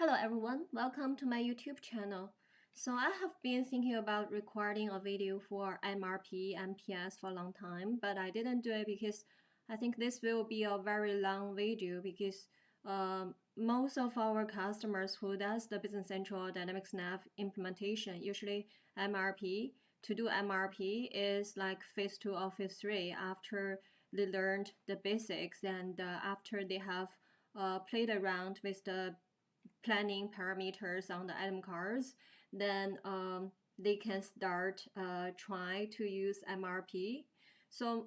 Hello everyone, welcome to my YouTube channel. So I have been thinking about recording a video for MRP and MPS for a long time, but I didn't do it because I think this will be a very long video because most of our customers who does the Business Central Dynamics Nav implementation, usually MRP, to do MRP is like phase 2 or phase 3 after they learned the basics and after they have played around with the planning parameters on the item cards, then they can start try to use MRP. So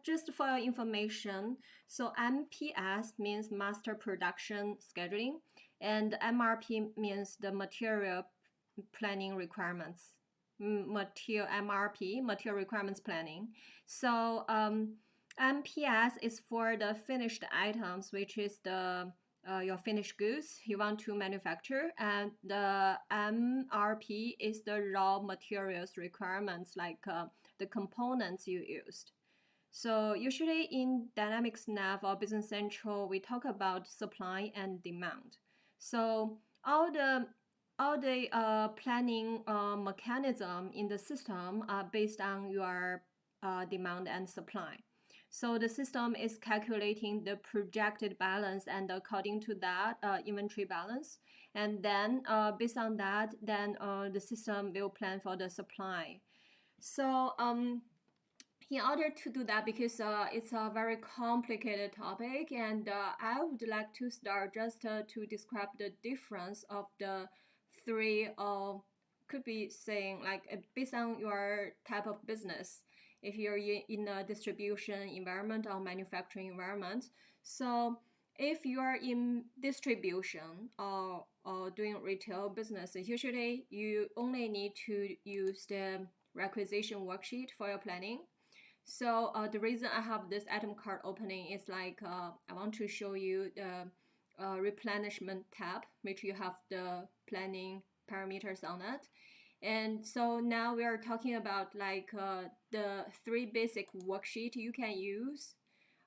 just for your information, so MPS means Master Production Scheduling, and MRP means the Material Planning Requirements. MRP, Material Requirements Planning. So MPS is for the finished items, which is the your finished goods you want to manufacture, and the MRP is the raw materials requirements, like the components you used. So usually in Dynamics Nav or Business Central, we talk about supply and demand. So all the planning mechanism in the system are based on your demand and supply. So the system is calculating the projected balance, and according to that, inventory balance. And then based on that, then the system will plan for the supply. So in order to do that, because it's a very complicated topic, and I would like to start just to describe the difference of the three, could be saying like based on your type of business, if you're in a distribution environment or manufacturing environment. So if you are in distribution or doing retail business, usually you only need to use the requisition worksheet for your planning. So the reason I have this item card opening is like I want to show you the replenishment tab, which you have the planning parameters on it. And so now we are talking about like the three basic worksheet you can use.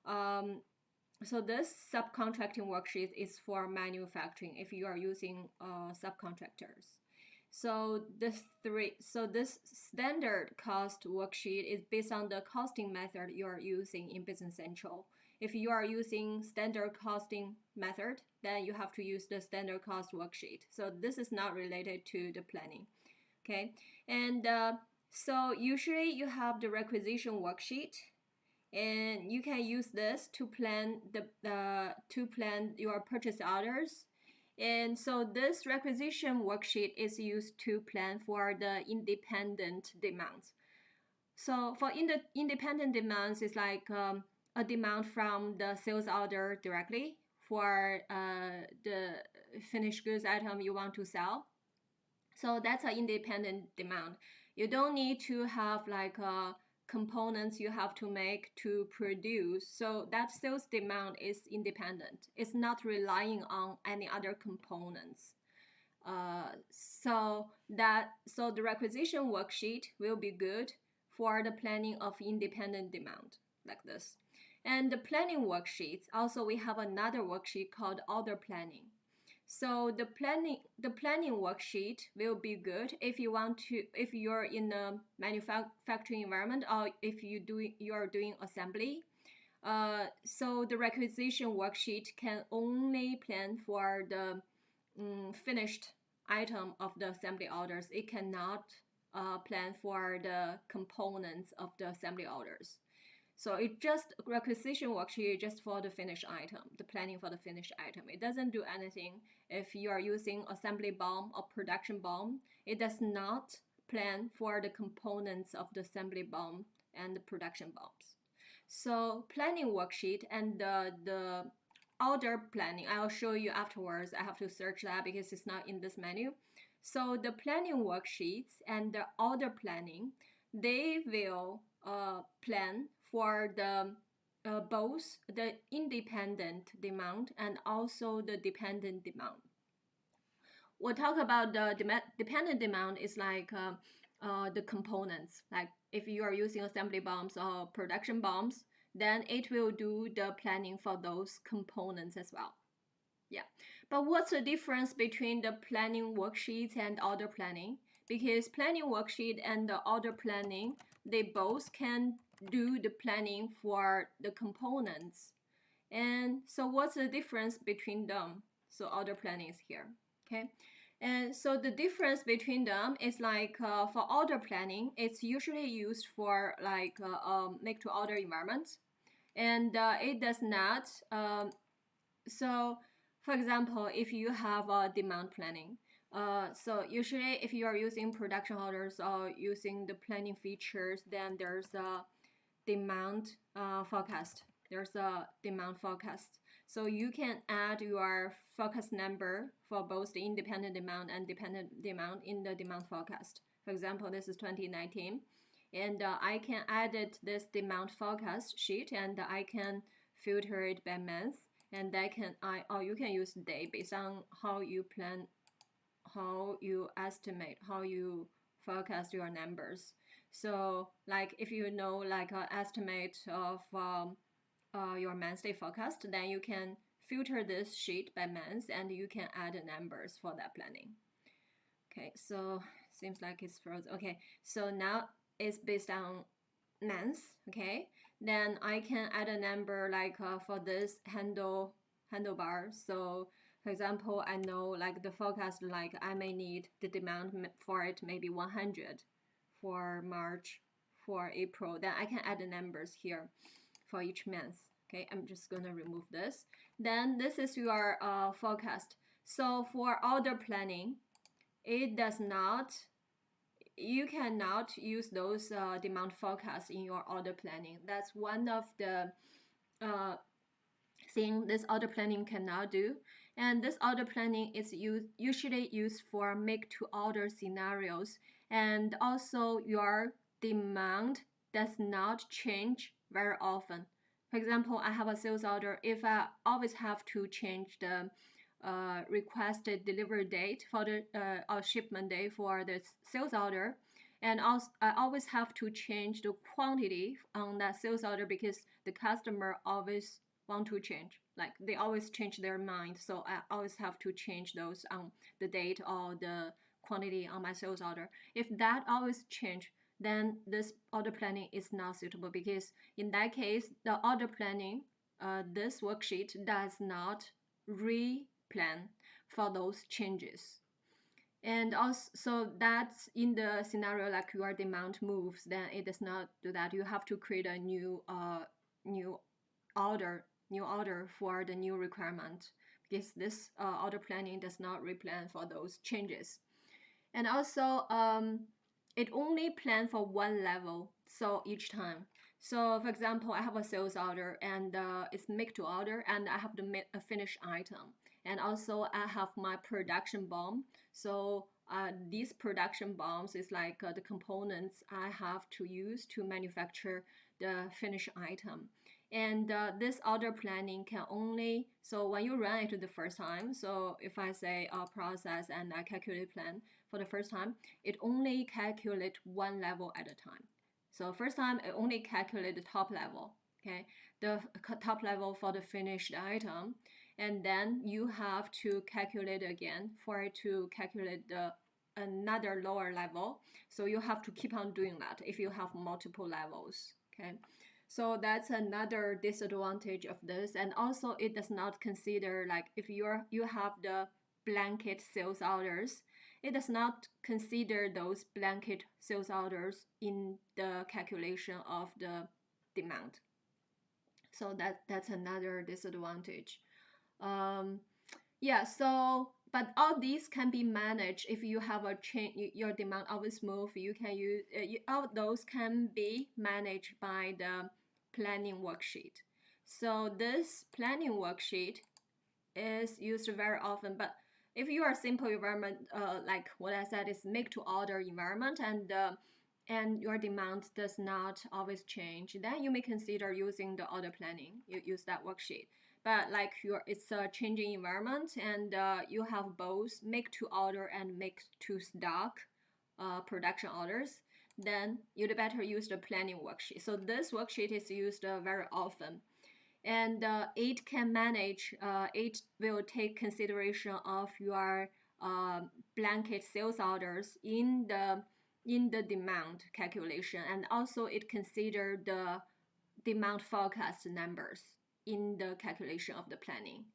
So this subcontracting worksheet is for manufacturing if you are using subcontractors. So this standard cost worksheet is based on the costing method you are using in Business Central. If you are using standard costing method, then you have to use the standard cost worksheet. So this is not related to the planning. Okay, and so usually you have the requisition worksheet, and you can use this to plan your purchase orders. And so this requisition worksheet is used to plan for the independent demands. So for independent demands, it's like a demand from the sales order directly for the finished goods item you want to sell. So that's an independent demand. You don't need to have like components you have to make to produce. So that sales demand is independent. It's not relying on any other components. So the requisition worksheet will be good for the planning of independent demand like this. And the planning worksheets, also we have another worksheet called order planning. So the planning worksheet will be good if you're in a manufacturing environment, or if you are doing assembly. So the requisition worksheet can only plan for the finished item of the assembly orders. It cannot plan for the components of the assembly orders. So it just requisition worksheet just for the finished item, the planning for the finished item. It doesn't do anything if you are using assembly BOM or production BOM. It does not plan for the components of the assembly BOM and the production BOMs. So planning worksheet and the order planning, I'll show you afterwards. I have to search that because it's not in this menu. So the planning worksheets and the order planning, they will plan for the both the independent demand and also the dependent demand. We'll talk about the dependent demand is like the components. Like if you are using assembly BOMs or production BOMs, then it will do the planning for those components as well. Yeah, But what's the difference between the planning worksheet and order planning? Because planning worksheet and the order planning, they both can do the planning for the components. And so what's the difference between them? So order planning is here, okay? And so the difference between them is like for order planning, it's usually used for like make to order environments, and it does not. So for example, if you have a demand planning, so usually if you are using production orders or using the planning features, then there's a demand forecast. There's a demand forecast. So you can add your forecast number for both the independent demand and dependent demand in the demand forecast. For example, this is 2019. And I can edit this demand forecast sheet, and I can filter it by month, and or you can use day based on how you plan, how you estimate, how you forecast your numbers. So like if you know like an estimate of your monthly forecast, then you can filter this sheet by month and you can add numbers for that planning. Okay, so seems like it's frozen. Okay, so now it's based on months. Okay, then I can add a number like for this handlebar. So for example, I know like the forecast, like I may need the demand for it maybe 100 for March, for April. Then I can add the numbers here for each month. Okay, I'm just gonna remove this. Then this is your forecast. So for order planning, it does not, you cannot use those demand forecasts in your order planning. That's one of the thing this order planning cannot do. And this order planning is usually used for make to order scenarios, and also your demand does not change very often. For example, I have a sales order. If I always have to change the requested delivery date for the or shipment day for the sales order, and also I always have to change the quantity on that sales order because the customer always want to change, like they always change their mind, so I always have to change those on the date or the quantity on my sales order. If that always change, then this order planning is not suitable, because in that case the order planning, this worksheet does not re-plan for those changes. And also, so that's in the scenario like your demand moves, then it does not do that. You have to create a new order for the new requirement, because this order planning does not replan for those changes. And also it only plan for one level, so each time. So for example, I have a sales order and it's make to order, and I have the finished item, and also I have my production BOM. So these production BOMs is like the components I have to use to manufacture the finished item. And this order planning can only, so when you run it the first time, so if I say process and I calculate plan for the first time, it only calculate one level at a time. So first time it only calculate the top level, okay, the top level for the finished item, and then you have to calculate again for it to calculate the another lower level. So you have to keep on doing that if you have multiple levels, okay. So that's another disadvantage of this. And also it does not consider, like if you have the blanket sales orders, it does not consider those blanket sales orders in the calculation of the demand. So that's another disadvantage. Yeah, so but all these can be managed if you have a change, your demand always move. You can use all those can be managed by the planning worksheet. So this planning worksheet is used very often, but if you are simple environment, like what I said is make to order environment, and your demand does not always change, then you may consider using the order planning. You use that worksheet. But like it's a changing environment, and you have both make to order and make to stock production orders, then you'd better use the planning worksheet. So this worksheet is used very often. and it can manage, it will take consideration of your blanket sales orders in the demand calculation, and also it consider the demand forecast numbers in the calculation of the planning.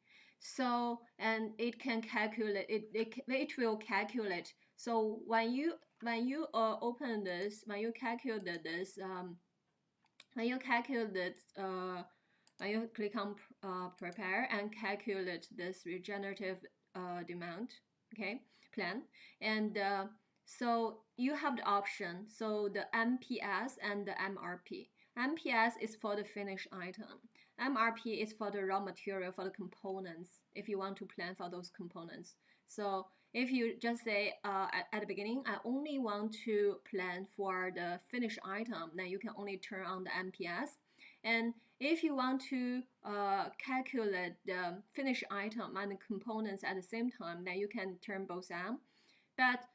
So, and it can calculate it will calculate. So when you open this, when you calculate this, when you calculate when you click on prepare and calculate this regenerative demand, okay, plan, and so you have the option. So the MPS and the MRP. MPS is for the finished item. MRP is for the raw material, for the components, if you want to plan for those components. So if you just say at the beginning, I only want to plan for the finished item, then you can only turn on the MPS. And if you want to calculate the finished item and the components at the same time, then you can turn both on. But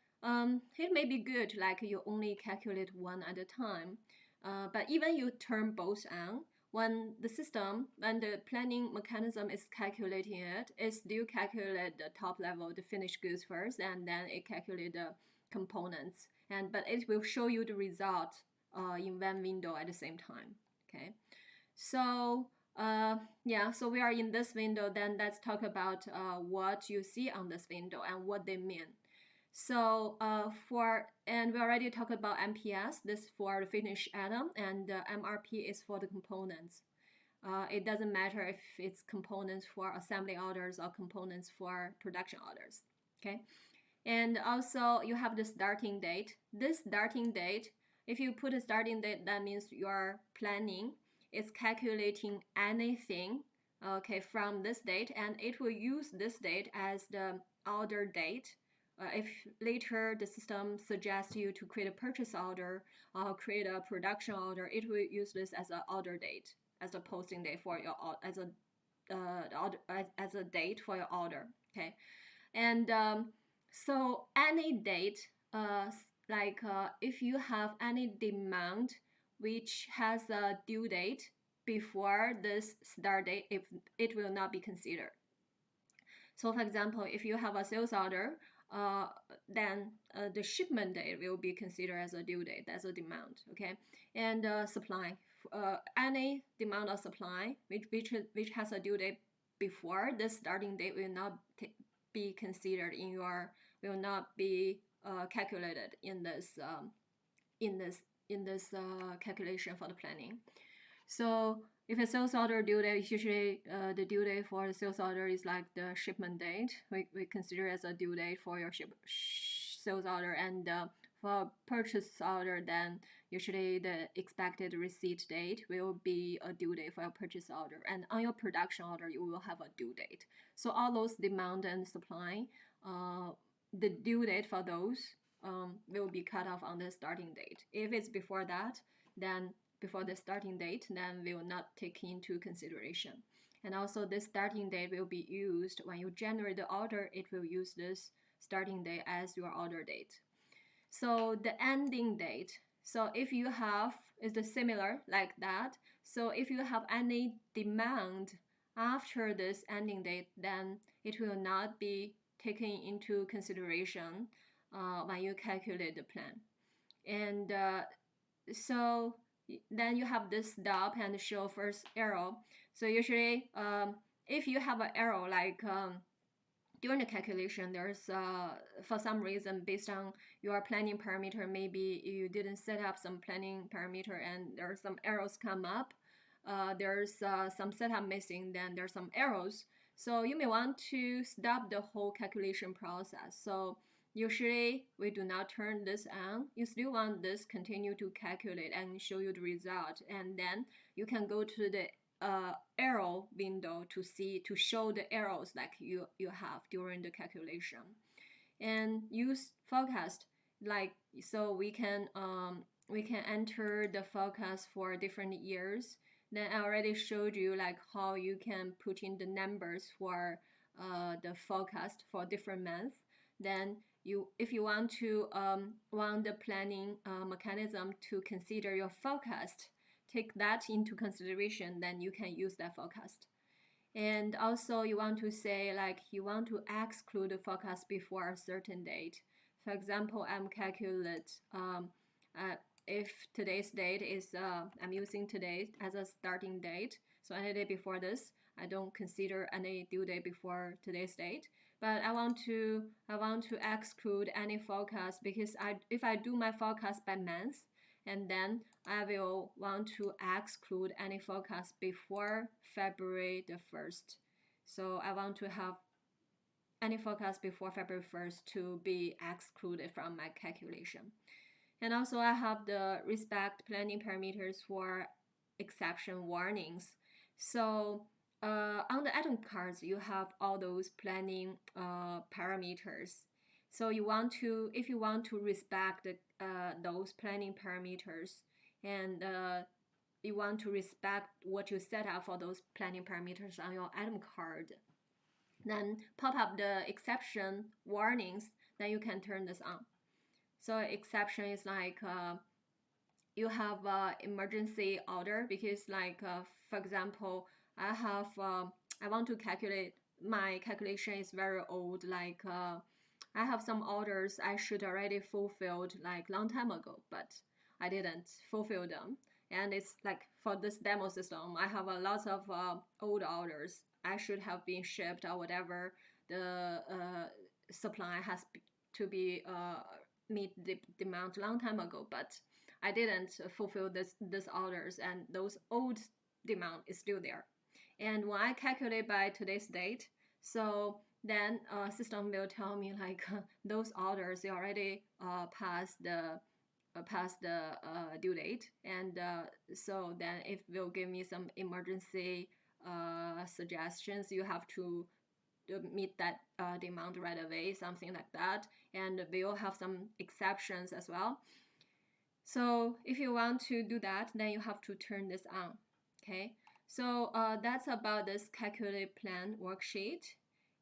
it may be good, like you only calculate one at a time. But even you turn both on, when the system, when the planning mechanism is calculating it, it still calculate the top level, the finished goods first, and then it calculate the components. But it will show you the result in one window at the same time. Okay, so yeah, so we are in this window. Then let's talk about what you see on this window and what they mean. So and we already talked about MPS, this for the finished item, and MRP is for the components. It doesn't matter if it's components for assembly orders or components for production orders, okay? And also you have the starting date. This starting date, if you put a starting date, that means your planning is calculating anything, okay, from this date, and it will use this date as the order date. If later the system suggests you to create a purchase order or create a production order, it will use this as an order date, as a posting date for your as a date for your order. Okay, and so any date, if you have any demand which has a due date before this start date, if it will not be considered. So for example, if you have a sales order, then the shipment date will be considered as a due date, as a demand, okay? And supply, any demand or supply which has a due date before the starting date will not be considered in your, will not be calculated in this calculation for the planning. So if a sales order due date, usually the due date for the sales order is like the shipment date. We consider as a due date for your sales order, and for purchase order, then usually the expected receipt date will be a due date for your purchase order. And on your production order, you will have a due date. So all those demand and supply, the due date for those will be cut off on the starting date. If it's before that, then before the starting date, then we will not take into consideration. And also this starting date will be used when you generate the order, it will use this starting date as your order date. So the ending date, so if you have, is similar like that. So if you have any demand after this ending date, then it will not be taken into consideration when you calculate the plan. And so then you have this stop and show first arrow. So usually if you have an arrow, like during the calculation, there's for some reason, based on your planning parameter, maybe you didn't set up some planning parameter and there are some arrows come up, there's some setup missing, then there's some arrows. So you may want to stop the whole calculation process. So usually we do not turn this on. You still want this continue to calculate and show you the result, and then you can go to the arrow window to show the arrows like you have during the calculation, and use forecast, like, so we can enter the forecast for different years. Then I already showed you like how you can put in the numbers for the forecast for different months. Then if you want to want the planning mechanism to consider your forecast take that into consideration, then you can use that forecast. And also you want to say like you want to exclude the forecast before a certain date. For example, I'm calculate if today's date is I'm using today as a starting date. So any day before this, I don't consider any due date before today's date. But I want to exclude any forecast because if I do my forecast by month, and then I will want to exclude any forecast before February the 1st. So I want to have any forecast before February 1st to be excluded from my calculation. And also I have the respect planning parameters for exception warnings. So on the item cards, you have all those planning parameters. So you want to, if you want to respect those planning parameters, and you want to respect what you set up for those planning parameters on your item card, then pop up the exception warnings, then you can turn this on. So exception is like you have emergency order because like for example, I want to calculate, my calculation is very old, like I have some orders I should already fulfilled like long time ago, but I didn't fulfill them. And it's like for this demo system, I have a lot of old orders I should have been shipped or whatever. The supply has to be meet the demand long time ago, but I didn't fulfill this orders, and those old demand is still there. And when I calculate by today's date, so then system will tell me like those orders already past the due date, and so then it will give me some emergency suggestions. You have to meet that demand right away, something like that, and we will have some exceptions as well. So if you want to do that, then you have to turn this on. Okay, so that's about this calculate plan worksheet.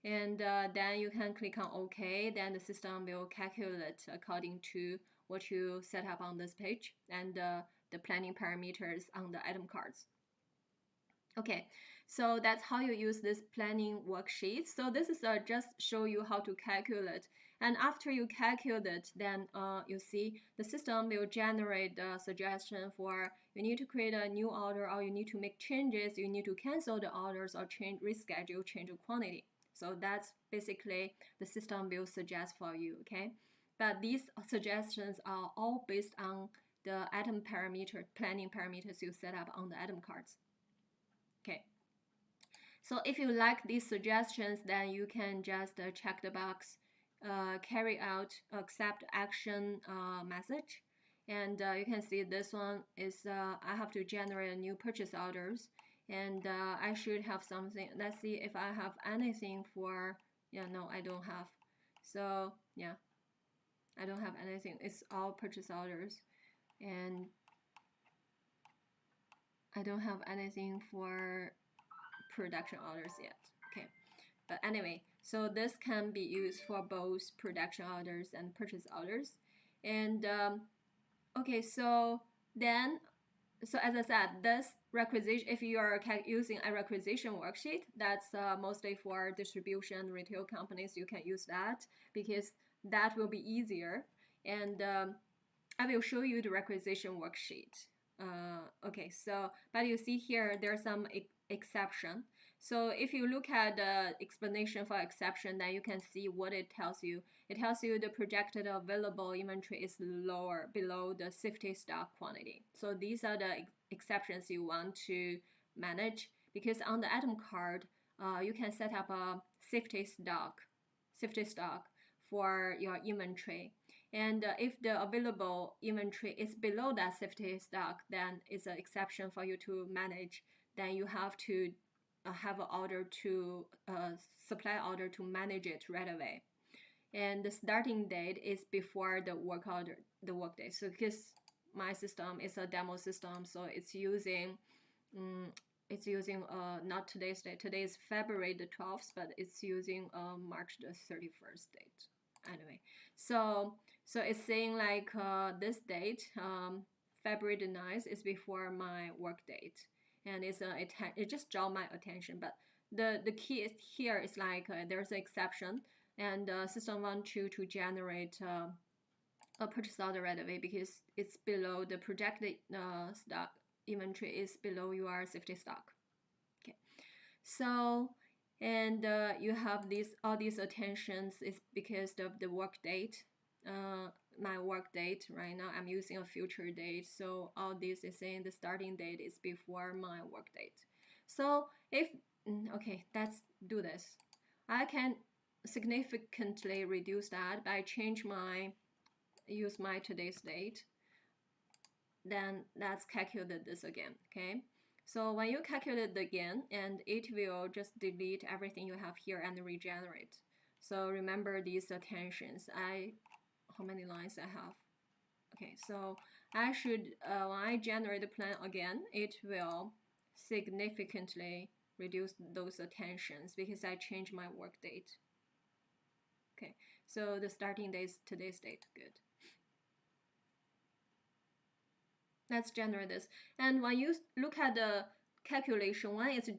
And then you can click on OK. Then the system will calculate according to what you set up on this page and the planning parameters on the item cards. Okay, so that's how you use this planning worksheet. So this is just show you how to calculate. And after you calculate, then you see the system will generate the suggestion for you need to create a new order, or you need to make changes, you need to cancel the orders or reschedule, change the quantity. So that's basically the system will suggest for you, okay? But these suggestions are all based on the item parameter, planning parameters you set up on the item cards. Okay. So if you like these suggestions, then you can just check the box, carry out accept action message. And you can see this one is I have to generate a new purchase orders, and I should have something. Let's see if I have anything for, yeah, no, I don't have. So yeah, I don't have anything. It's all purchase orders, and I don't have anything for production orders yet. Okay, but anyway, so this can be used for both production orders and purchase orders. And okay, so then, so as I said, this requisition, if you are using a requisition worksheet, that's mostly for distribution retail companies. You can use that because that will be easier. And I will show you the requisition worksheet. Okay, so but you see here there's some exception. So if you look at the explanation for exception, then you can see what it tells you. It tells you the projected available inventory is below the safety stock quantity. So these are the exceptions you want to manage, because on the item card, you can set up a safety stock for your inventory. And if the available inventory is below that safety stock, then it's an exception for you to manage. Then you have to have an order to supply order to manage it right away. And the starting date is before the work day. So because my system is a demo system, so it's using not today's date. Today is February the 12th, but it's using March the 31st date. Anyway, so it's saying like this date, February the 9th is before my work date, and it just draw my attention. But the key is here is like there's an exception, and system wants you to generate a purchase order right away because it's below the projected stock inventory is below your safety stock. Okay, so and you have all these attentions is because of the work date. My work date right now I'm using a future date, so all this is saying the starting date is before my work date. So if okay, let's do this. I can significantly reduce that by use my today's date. Then let's calculate this again. Okay, so when you calculate again, and it will just delete everything you have here and regenerate. So remember these attentions. How many lines I have? Okay, so I should when I generate the plan again, it will significantly reduce those attentions because I changed my work date. Okay, so the starting date is today's date. Good. Let's generate this. And when you look at the calculation, when it's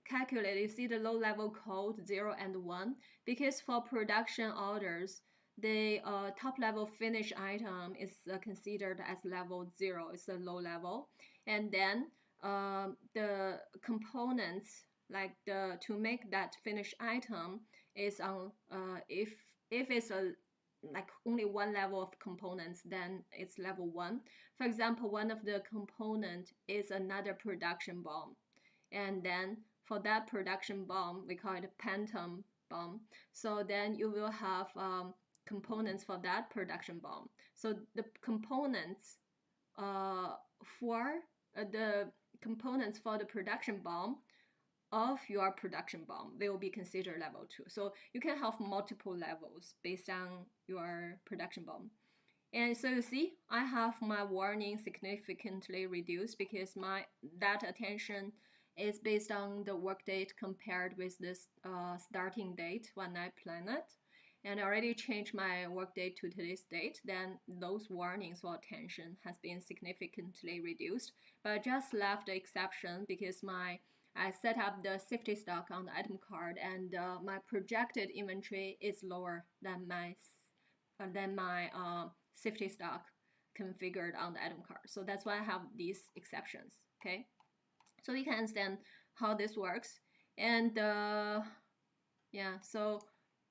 calculated, you see the low-level code 0 and 1, because for production orders, the top-level finished item is considered as level 0. It's a low level. And then the components, like to make that finished item, is on if it's a like only one level of components, then it's level 1. For example, one of the component is another production bomb, and then for that production bomb we call it phantom bomb. So then you will have components for that production bomb. So the components for the production bomb of your production bomb will be considered level 2. So you can have multiple levels based on your production bomb. And so you see, I have my warning significantly reduced because that attention is based on the work date compared with this starting date when I plan it. And I already changed my work date to today's date, then those warnings for attention has been significantly reduced. But I just left the exception because I set up the safety stock on the item card, and my projected inventory is lower than my safety stock configured on the item card. So that's why I have these exceptions. Okay, so you can understand how this works. And yeah, so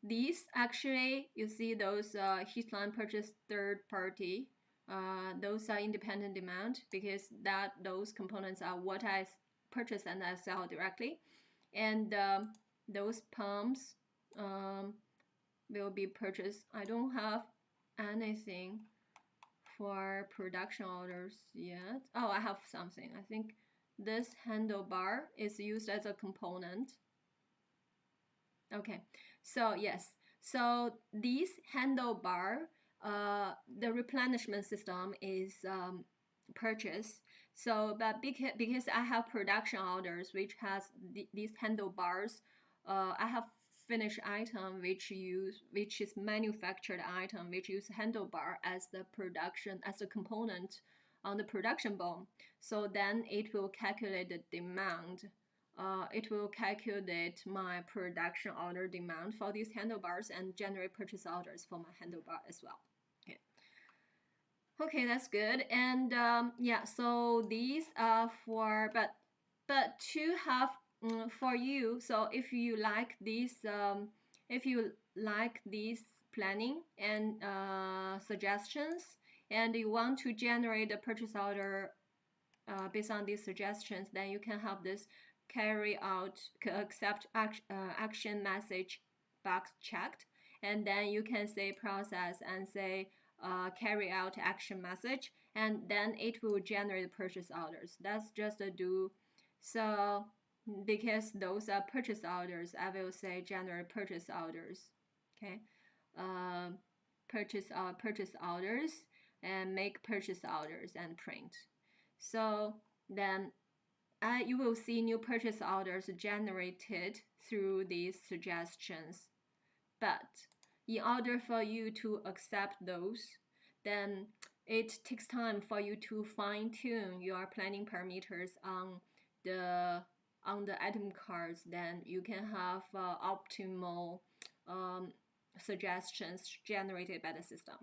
these actually, you see those heatline purchase third party, those are independent demand because those components are what I purchase and I sell directly. And those pumps will be purchased. I don't have anything for production orders yet. Oh, I have something. I think this handlebar is used as a component. Okay, so yes, so this handlebar, the replenishment system is purchased. So, but because I have production orders which has these handlebars, I have finished item which is manufactured item which use handlebar as the component on the production bomb. So then it will calculate the demand. It will calculate my production order demand for these handlebars and generate purchase orders for my handlebar as well. Okay, that's good. And yeah, so these are for but to have for you. So if you like this planning and suggestions, and you want to generate a purchase order based on these suggestions, then you can have this carry out accept action message box checked, and then you can say process and say carry out action message, and then it will generate purchase orders. That's just a do. So because those are purchase orders, I will say generate purchase orders. Okay, purchase orders and make purchase orders and print. So then you will see new purchase orders generated through these suggestions. But in order for you to accept those, then it takes time for you to fine-tune your planning parameters on the item cards. Then you can have optimal suggestions generated by the system.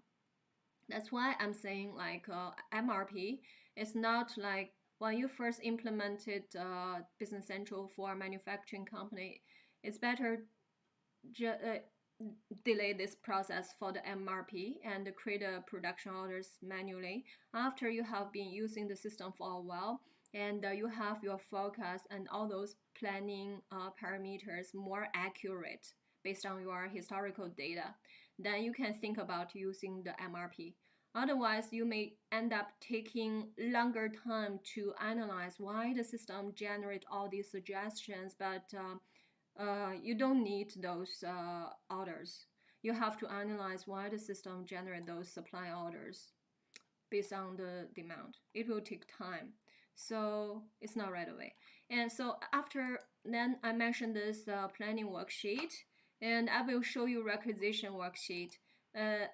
That's why I'm saying like MRP is not like when you first implemented Business Central for a manufacturing company, it's better delay this process for the MRP and create a production orders manually after you have been using the system for a while, and you have your forecast and all those planning parameters more accurate based on your historical data. Then you can think about using the MRP. Otherwise, you may end up taking longer time to analyze why the system generate all these suggestions, but you don't need those orders. You have to analyze why the system generate those supply orders based on the demand. It will take time, so it's not right away. And so after then, I mentioned this planning worksheet, and I will show you requisition worksheet.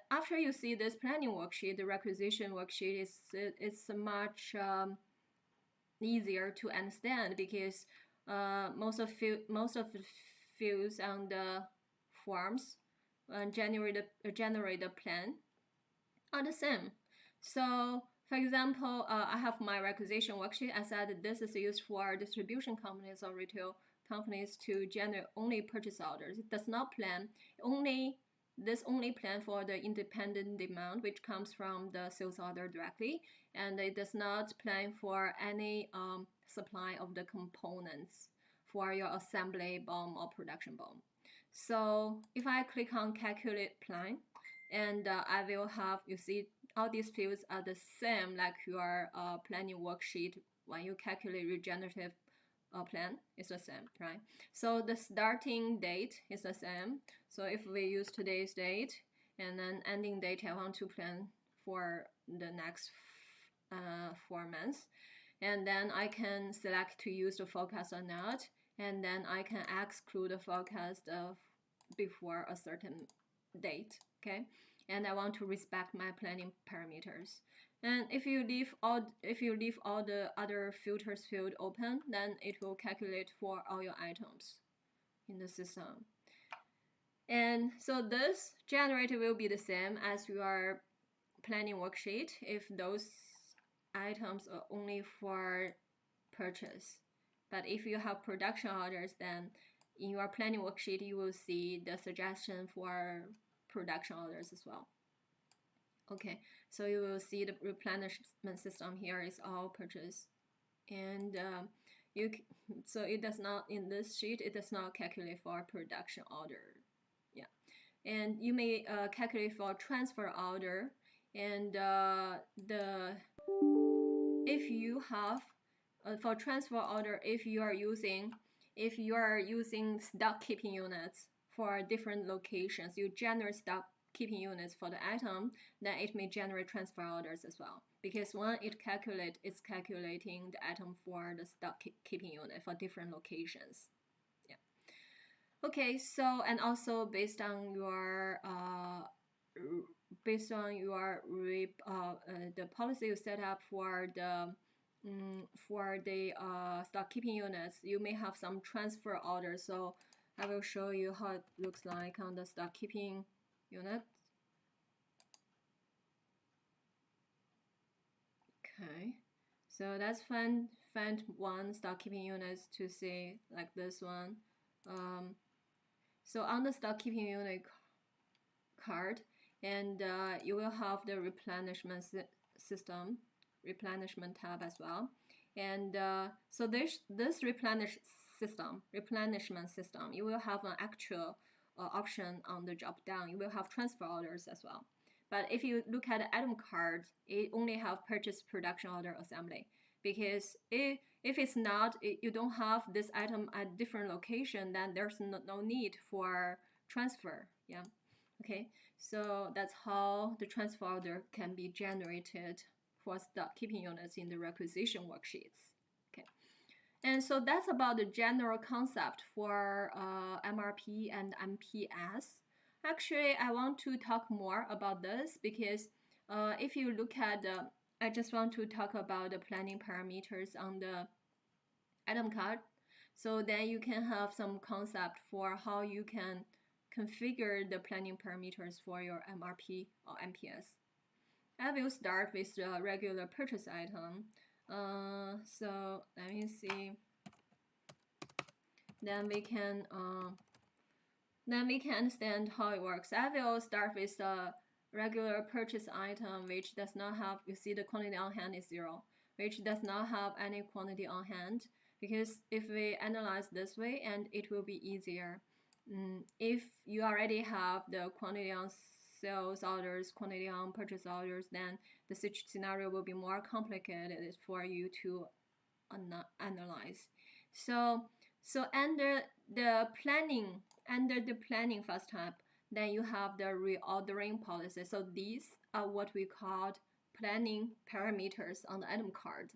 After you see this planning worksheet, the requisition worksheet is much easier to understand, because most of the fields on the forms generate a plan are the same. So for example, I have my requisition worksheet. I said this is used for distribution companies or retail companies to generate only purchase orders. It does not plan only plan for the independent demand, which comes from the sales order directly, and it does not plan for any supply of the components for your assembly BOM or production BOM. So if I click on calculate plan, and I will have, you see, all these fields are the same like your planning worksheet. When you calculate regenerative plan, it's the same, right? So the starting date is the same. So if we use today's date, and then ending date, I want to plan for the next 4 months, and then I can select to use the forecast or not, and then I can exclude the forecast before a certain date, okay? And I want to respect my planning parameters. And if you leave all the other filters field open, then it will calculate for all your items in the system. And so this generator will be the same as your planning worksheet if those items are only for purchase. But if you have production orders, then in your planning worksheet you will see the suggestion for production orders as well. Okay, so you will see the replenishment system here is all purchase, and so it does not, in this sheet it does not calculate for production order. Yeah, and you may calculate for transfer order, and if you have for transfer order, if you are using stock keeping units for different locations, you generate stock keeping units for the item, then it may generate transfer orders as well, because when it calculates, it's calculating the item for the stock keeping unit for different locations. Yeah. Okay, so, and also based on your the policy you set up for the stock keeping units, you may have some transfer orders. So I will show you how it looks like on the stock keeping unit. Okay, so let's find one stock keeping units to see like this one. So on the stock keeping unit card, and you will have the replenishment system, replenishment tab as well. And so this replenishment system, you will have an actual option on the drop down. You will have transfer orders as well. But if you look at the item card, it only have purchase, production order, assembly. Because if it's not, you don't have this item at different location, then there's no need for transfer. Yeah. Okay, so that's how the transfer order can be generated for stock keeping units in the requisition worksheets. Okay, and so that's about the general concept for MRP and MPS. Actually, I want to talk more about this because if you look at I just want to talk about the planning parameters on the item card. So then you can have some concept for how you can configure the planning parameters for your MRP or MPS. I will start with the regular purchase item. So let me see. Then we can understand how it works. I will start with the regular purchase item, which does not have, you see the quantity on hand is 0, which does not have any quantity on hand, because if we analyze this way, and it will be easier. If you already have the quantity on sales orders, quantity on purchase orders, then the scenario will be more complicated for you to analyze. So under the planning first step, then you have the reordering policy. So these are what we call planning parameters on the item card.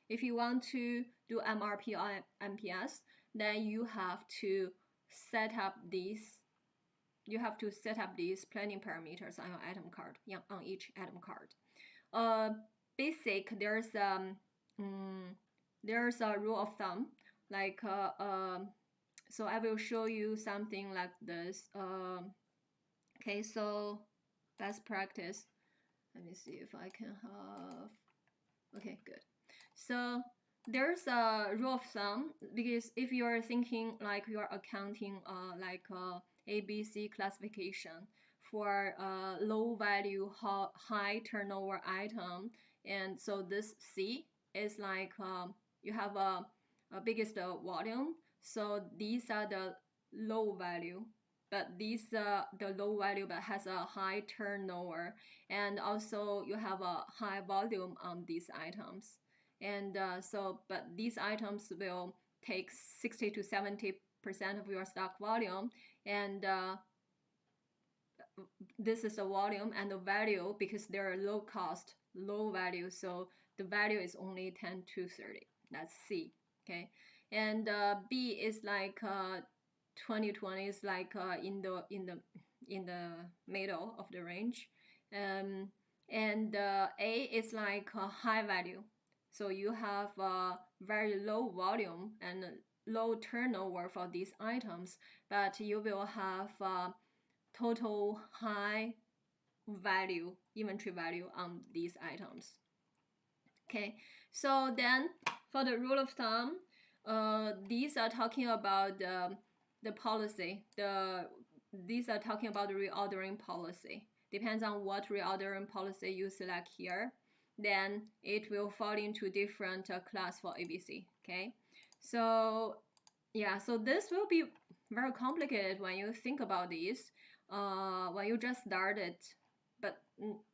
If you want to do MRP or MPS, then you have to set up these. You have to set up these planning parameters on your item card, on each item card. Basic, there's a rule of thumb, like so I will show you something like this. Okay, so best practice. Let me see if I can have. Okay, good. So there's a rule of thumb, because if you are thinking like you are accounting like ABC classification for low value, high turnover item, and so this C is like you have a biggest volume, so these are the low value, but these the low value but has a high turnover, and also you have a high volume on these items, and but these items will take 60 to 70% of your stock volume, and this is the volume and the value, because they're low cost, low value, so the value is only 10 to 30. That's C. Okay, and B is like 2020 is like in the middle of the range, and A is like a high value, so you have very low volume and low turnover for these items, but you will have total high value, inventory value on these items. Okay, so then for the rule of thumb, these are talking about the policy. These are talking about the reordering policy. Depends on what reordering policy you select here, then it will fall into different class for ABC. Okay, so yeah, so this will be very complicated when you think about this when you just started. But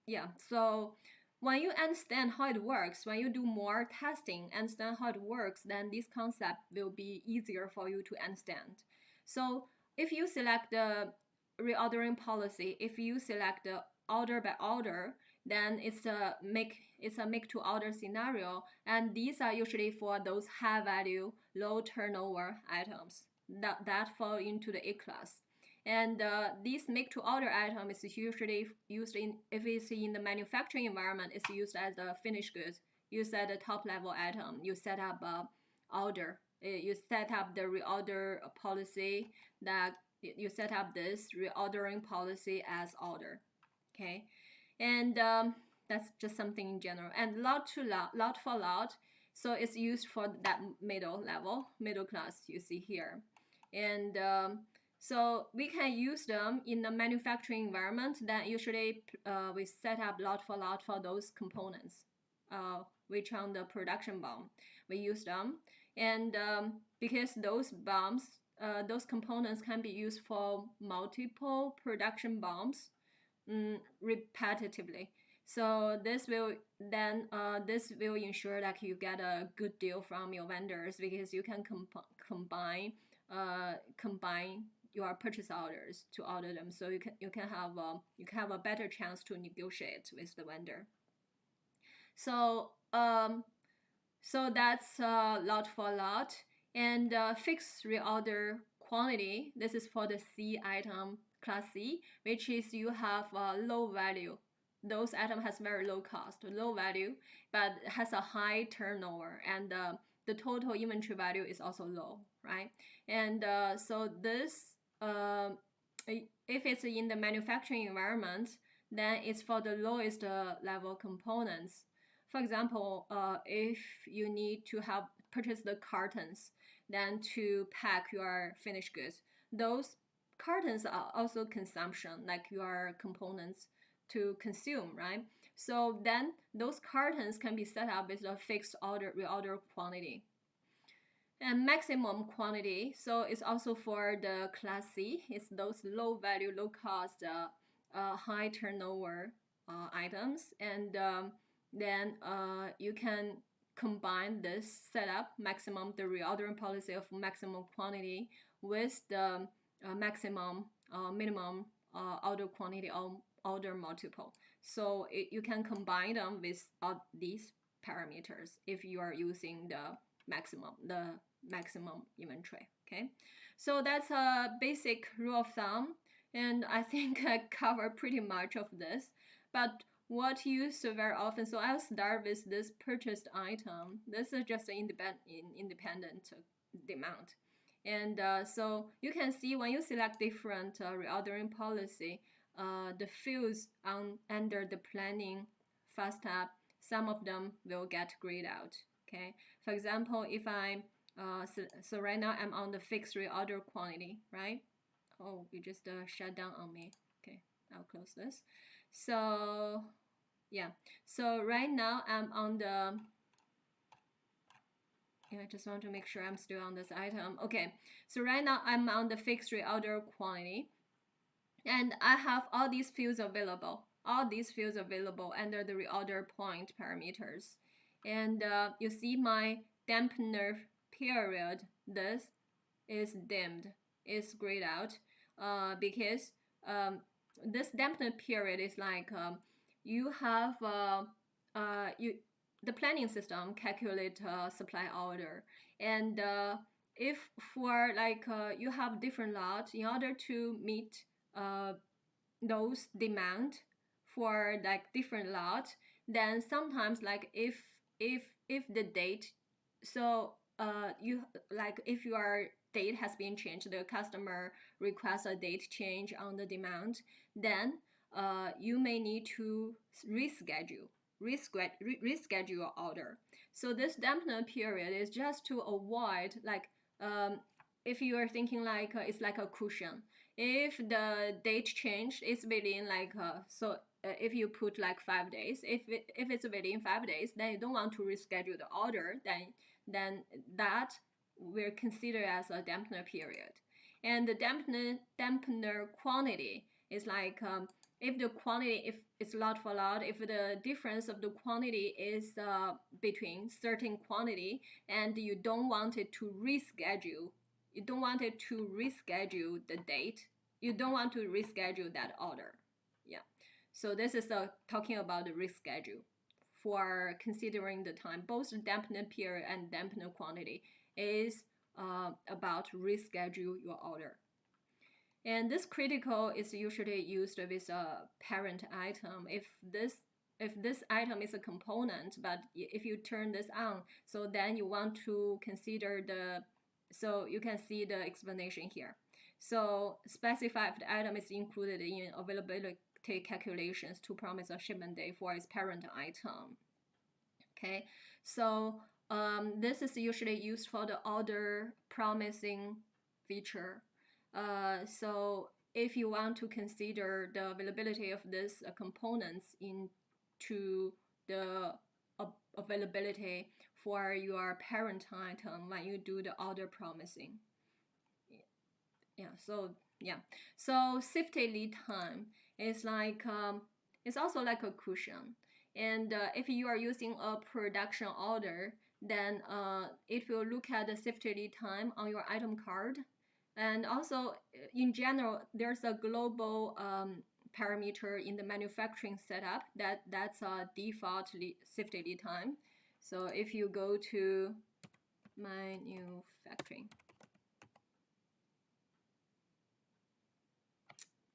yeah, so when you understand how it works, when you do more testing, understand how it works, then this concept will be easier for you to understand. So if you select the reordering policy, if you select the order by order, then it's a make to order scenario, and these are usually for those high value, low turnover items that fall into the A class. And this make to order item is usually used in, if it's in the manufacturing environment, it's used as a finished goods. You set a top level item, you set up a order, you set up the reorder policy, that you set up this reordering policy as order. Okay, and that's just something in general. And lot for lot, so it's used for that middle level, middle class you see here. And so we can use them in the manufacturing environment. That usually we set up lot for those components, which on the production BOM we use them. And because those BOMs, those components can be used for multiple production BOMs repetitively. So this will then this will ensure that you get a good deal from your vendors, because you can combine your purchase orders to order them, so you can have a better chance to negotiate with the vendor. So so that's lot for lot. And fixed reorder quantity, this is for the C item, class C, which is you have low value, those items has very low cost, low value, but has a high turnover, and the total inventory value is also low, right? And so this, if it's in the manufacturing environment, then it's for the lowest level components. For example, if you need to have purchase the cartons, then to pack your finished goods, those cartons are also consumption, like your components to consume, right? So then those cartons can be set up with a fixed reorder quantity and maximum quantity. So it's also for the class C. It's those low value, low cost, high turnover items. And then you can combine this setup, maximum, the reordering policy of maximum quantity with the maximum minimum order quantity or order multiple. So you can combine them with these parameters if you are using the maximum inventory. Okay, so that's a basic rule of thumb, and I think I covered pretty much of this. But what used very often, so I'll start with this purchased item. This is just an independent demand. And so you can see when you select different reordering policy, the fields under the planning fast tab, some of them will get grayed out. Okay, for example, if I'm so right now I'm on the fixed reorder quantity, right? Oh, you just shut down on me. Okay, I'll close this. So yeah, so right now I'm on the, I just want to make sure I'm still on this item. Okay, so right now I'm on the fixed reorder quantity, and I have all these fields available. All these fields available under the reorder point parameters. And you see my dampener period, this is dimmed, is grayed out, because this dampener period is like you have the planning system calculate supply order, and if for like you have different lots, in order to meet those demand for like different lots, then sometimes like if the date, so you like if your date has been changed, the customer requests a date change on the demand, then you may need to reschedule your order. So this dampener period is just to avoid like if you are thinking like it's like a cushion. If the date change is within like if you put like 5 days, if it's within 5 days, then you don't want to reschedule the order, then that we'll consider as a dampener period. And the dampener quantity is like if the quantity, if it's lot for lot, if the difference of the quantity is between certain quantity, and you don't want it to reschedule, you don't want it to reschedule the date, you don't want to reschedule that order. Yeah, so this is talking about the reschedule for considering the time. Both the dampener period and dampener quantity is about reschedule your order. And this critical is usually used with a parent item. If this item is a component, but if you turn this on, so then you want to consider the, so you can see the explanation here. So specify if the item is included in availability calculations to promise a shipment date for its parent item. Okay, so this is usually used for the order promising feature. So if you want to consider the availability of these components into the availability for your parent item when you do the order promising. So safety lead time is like it's also like a cushion. And if you are using a production order, then it will look at the safety lead time on your item card. And also, in general, there's a global parameter in the manufacturing setup that's a default safety lead time. So if you go to manufacturing,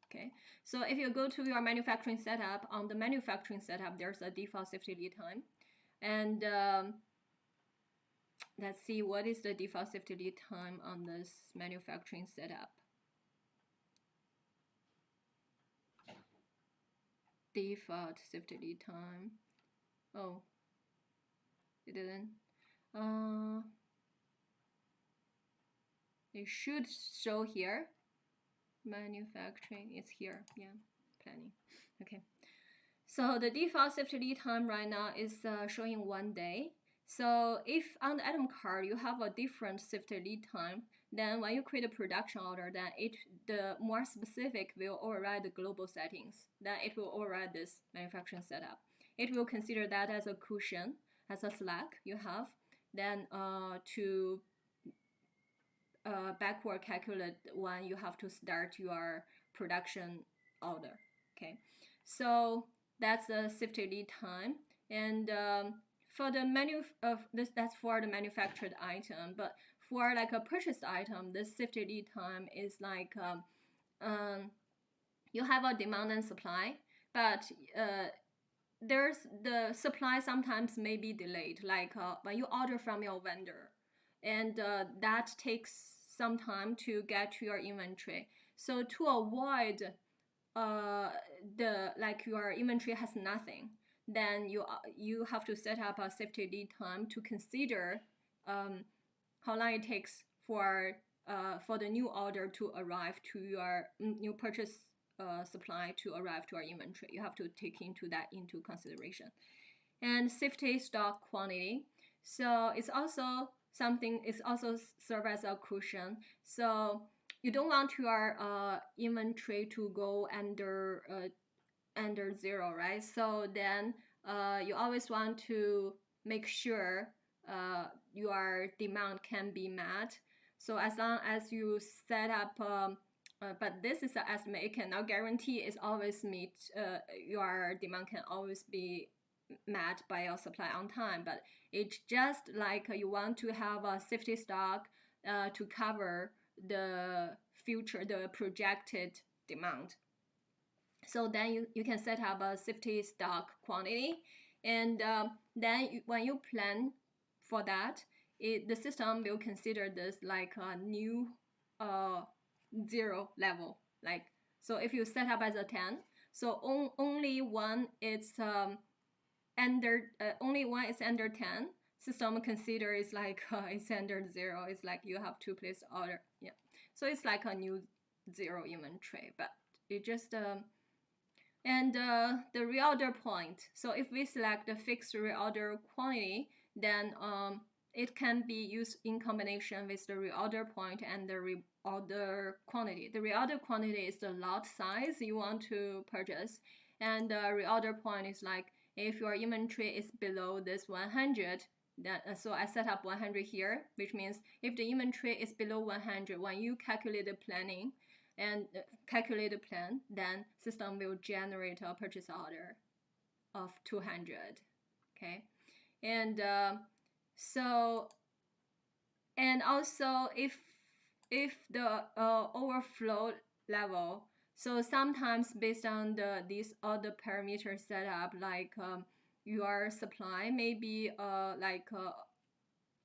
okay, So if you go to your manufacturing setup, on the manufacturing setup, there's a default safety lead time. And let's see, what is the default safety lead time on this manufacturing setup? Default safety lead time. Oh, it didn't. It should show here. Manufacturing is here. Yeah, planning. Okay. So the default safety lead time right now is showing 1 day. So if on the item card you have a different safety lead time, then when you create a production order, then the more specific will override the global settings. Then it will override this manufacturing setup. It will consider that as a cushion, as a slack you have. Then to backward calculate when you have to start your production order. Okay, so that's the safety lead time. And for the that's for the manufactured item, but for like a purchased item, the safety lead time is like you have a demand and supply, but there's the supply sometimes may be delayed, like when you order from your vendor, and that takes some time to get to your inventory. So to avoid your inventory has nothing, then you have to set up a safety lead time to consider how long it takes for the new order to arrive to your new purchase supply to arrive to our inventory. You have to take into consideration. And safety stock quantity. So it's also serve as a cushion. So you don't want your inventory to go under zero, right? So then you always want to make sure your demand can be met. So as long as you set up, but this is an estimate, it cannot guarantee it's always meet, your demand can always be met by your supply on time, but it's just like you want to have a safety stock to cover the projected demand. So then you can set up a safety stock quantity, and then when you plan for that, the system will consider this like a new zero level. Like, so if you set up as a 10, so only one it's only one is under 10, system consider is like it's under 0. It's like you have to place order. Yeah, so it's like a new 0 inventory, but it just and the reorder point. So if we select the fixed reorder quantity, then it can be used in combination with the reorder point and the reorder quantity. The reorder quantity is the lot size you want to purchase, and the reorder point is like if your inventory is below this 100, then so I set up 100 here, which means if the inventory is below 100, when you calculate the planning and calculate the plan, then system will generate a purchase order of 200. Okay, and so, and also if the overflow level, so sometimes based on these other parameters set up, like your supply may be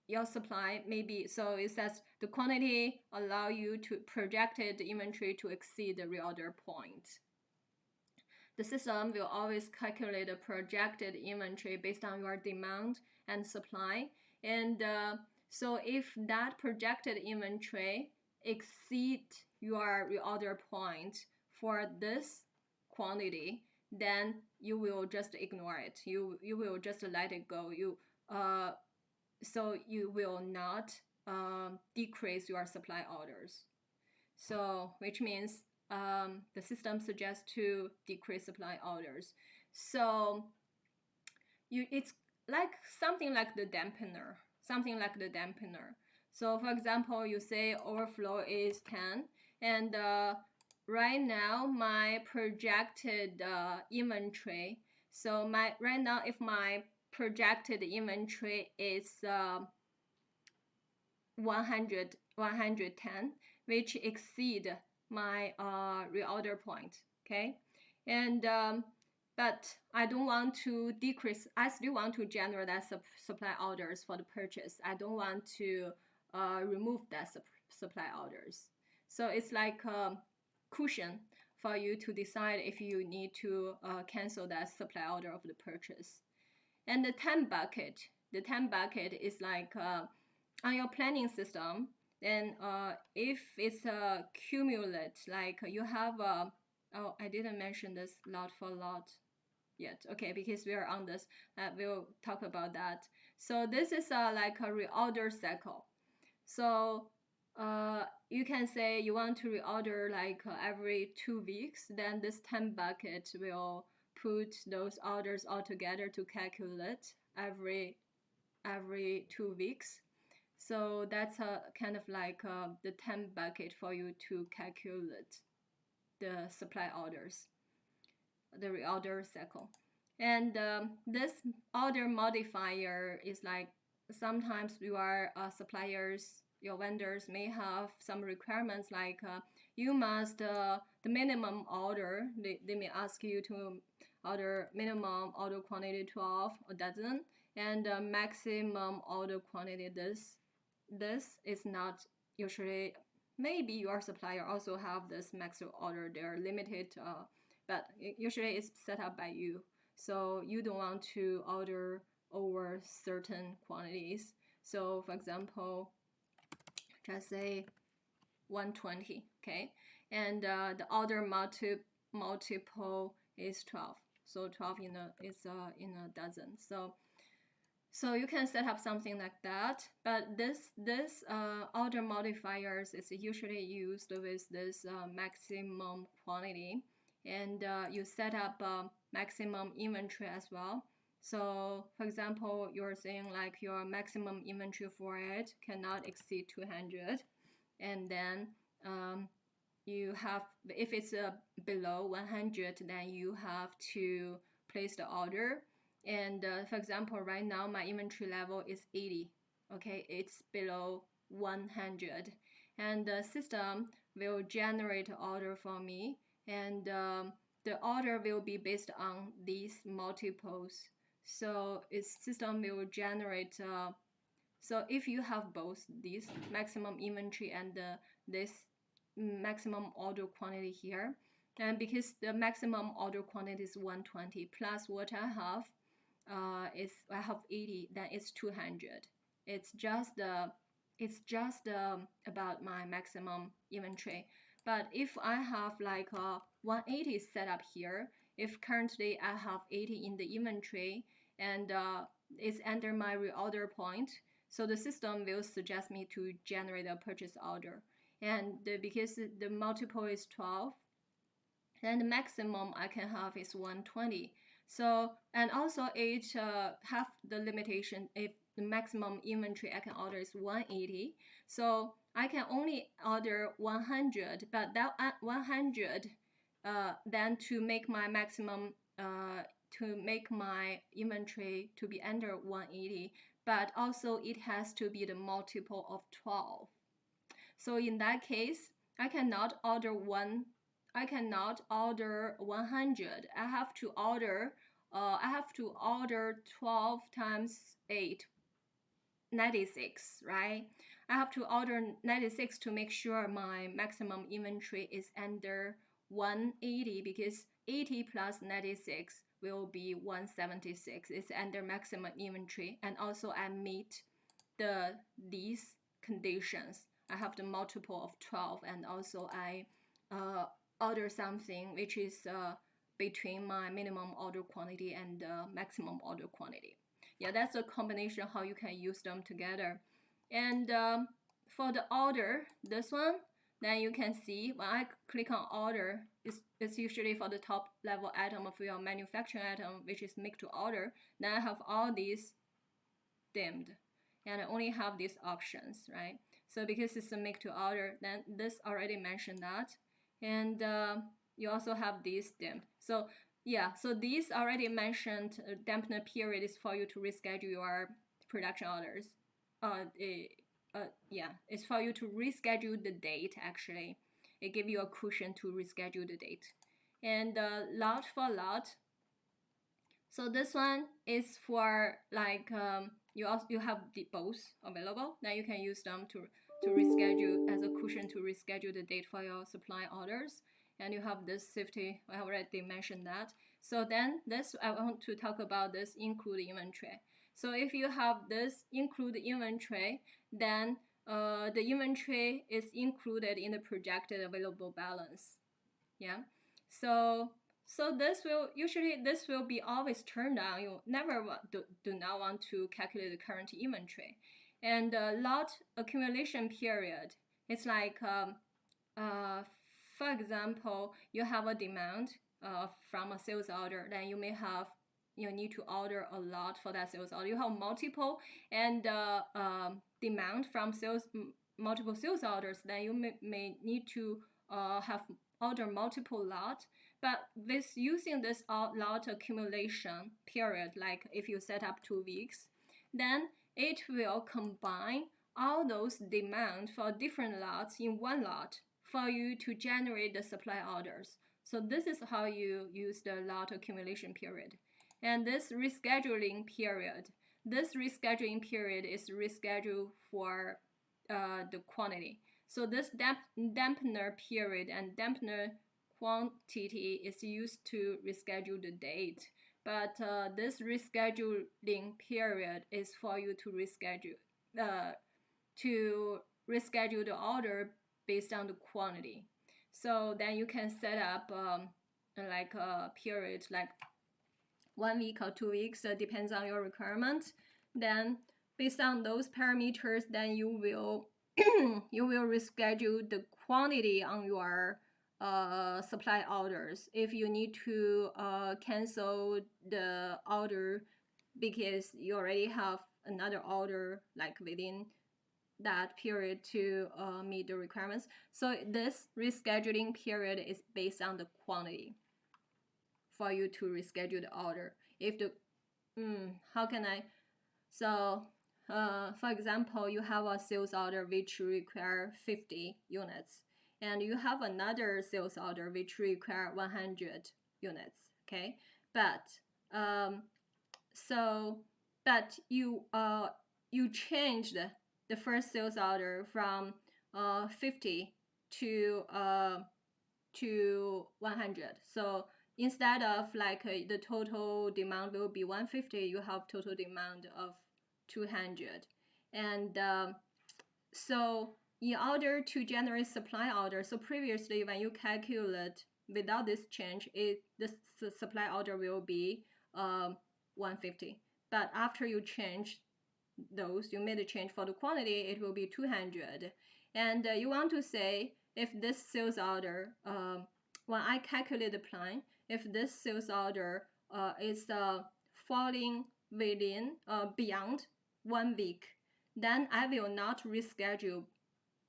your supply maybe, so it says the quantity allow you to projected inventory to exceed the reorder point. The system will always calculate the projected inventory based on your demand and supply. And so if that projected inventory exceed your reorder point for this quantity, then you will just ignore it. You will just let it go. So you will not decrease your supply orders. So which means the system suggests to decrease supply orders. So it's like something like the dampener. So for example, you say overflow is 10, and right now my projected inventory. So right now if my projected inventory is 110, which exceed my reorder point. okay? And but I don't want to decrease. I still want to generate that supply orders for the purchase. I don't want to remove that supply orders. So it's like a cushion for you to decide if you need to cancel that supply order of the purchase. And the time bucket is like on your planning system. Then if it's a cumulative, like you have a, oh, I didn't mention this lot for lot yet. Okay, because we are on this, we'll talk about that. So this is like a reorder cycle. So you can say you want to reorder like every 2 weeks, then this time bucket will put those orders all together to calculate every 2 weeks. So that's a kind of like the time bucket for you to calculate the supply orders, the reorder cycle. And this order modifier is like sometimes your suppliers, your vendors may have some requirements like you must, the minimum order, they may ask you to order minimum order quantity 12 a dozen, and maximum order quantity this is not usually, maybe your supplier also have this maximum order, they're limited, but usually it's set up by you. So you don't want to order over certain quantities. So for example, just say 120, okay? And the order multiple is 12. So 12 in a dozen. So you can set up something like that, but this order modifiers is usually used with this maximum quantity, and you set up maximum inventory as well. So for example, you're saying like your maximum inventory for it cannot exceed 200, and then you have, if it's below 100, then you have to place the order. And for example, right now my inventory level is 80. Okay, it's below 100, and the system will generate order for me, and the order will be based on these multiples. So its system will generate. So if you have both this maximum inventory and this maximum order quantity here, and because the maximum order quantity is 120 plus what I have is I have 80, then it's 200. It's just about my maximum inventory. But if I have like 180 set up here, if currently I have 80 in the inventory and it's under my reorder point, so the system will suggest me to generate a purchase order. And because the multiple is 12, then the maximum I can have is 120. So, and also it have the limitation, if the maximum inventory I can order is 180. So I can only order 100, but that 100, then to make my maximum, to make my inventory to be under 180, but also it has to be the multiple of 12. So in that case, I cannot order 100. I have to order 12 times 8, 96, right? I have to order 96 to make sure my maximum inventory is under 180, because 80 plus 96 will be 176. It's under maximum inventory, and also I meet these conditions. I have the multiple of 12, and also I order something which is between my minimum order quantity and maximum order quantity. Yeah, that's a combination how you can use them together. And for the order, this one, then you can see when I click on order, it's usually for the top level item of your manufacturing item, which is make to order. Then I have all these dimmed, and I only have these options, right? So because it's a make to order, then this already mentioned that. And you also have these dimmed. So yeah, so these already mentioned dampener period is for you to reschedule your production orders. Yeah, it's for you to reschedule the date. Actually, it gives you a cushion to reschedule the date. and lot for lot. So this one is for like you have the both available. Then you can use them to reschedule as a cushion to reschedule the date for your supply orders. And you have this safety. I already mentioned that. So then this I want to talk about this include inventory. So if you have this include inventory, then the inventory is included in the projected available balance. Yeah. So this will be always turned on. You never do not want to calculate the current inventory. And lot accumulation period, it's like for example, you have a demand from a sales order, then you need to order a lot for that sales order. You have multiple and demand from multiple sales orders, then you may need to have order multiple lot. But with using this lot accumulation period, like if you set up 2 weeks, then it will combine all those demand for different lots in one lot for you to generate the supply orders. So this is how you use the lot accumulation period. And this rescheduling period is rescheduled for the quantity. So this dampener period and dampener quantity is used to reschedule the date. But this rescheduling period is for you to reschedule the order based on the quantity. So then you can set up like a period like 1 week or 2 weeks, depends on your requirement. Then based on those parameters, then you will reschedule the quantity on your supply orders. If you need to cancel the order because you already have another order like within that period to meet the requirements. So this rescheduling period is based on the quantity for you to reschedule the order. If the how can I? So for example, you have a sales order which require 50 units, and you have another sales order which require 100 units. Okay, but you changed the first sales order from 50 to 100. So instead of like the total demand will be 150, you have total demand of 200. And so in order to generate supply order, so previously when you calculate without this change, the supply order will be 150. But after you change those, you made a change for the quantity, it will be 200. And you want to say if this sales order, when I calculate the plan, if this sales order is falling within beyond 1 week, then I will not reschedule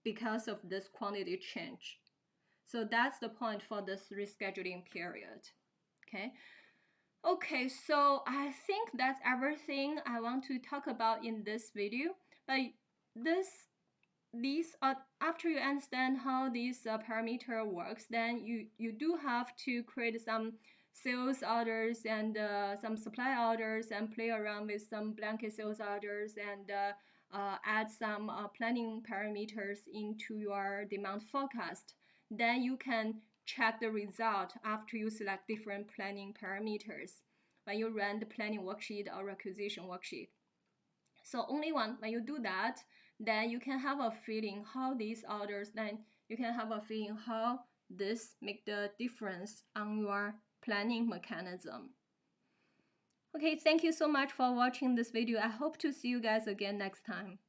because of this quantity change. So that's the point for this rescheduling period. Okay, so I think that's everything I want to talk about in this video. But these are, after you understand how this parameter works, then you do have to create some sales orders and some supply orders and play around with some blanket sales orders and add some planning parameters into your demand forecast. Then you can check the result after you select different planning parameters when you run the planning worksheet or requisition worksheet. So only when you do that, then you can have a feeling how these orders, then you can have a feeling how this make the difference on your planning mechanism. Okay, thank you so much for watching this video. I hope to see you guys again next time.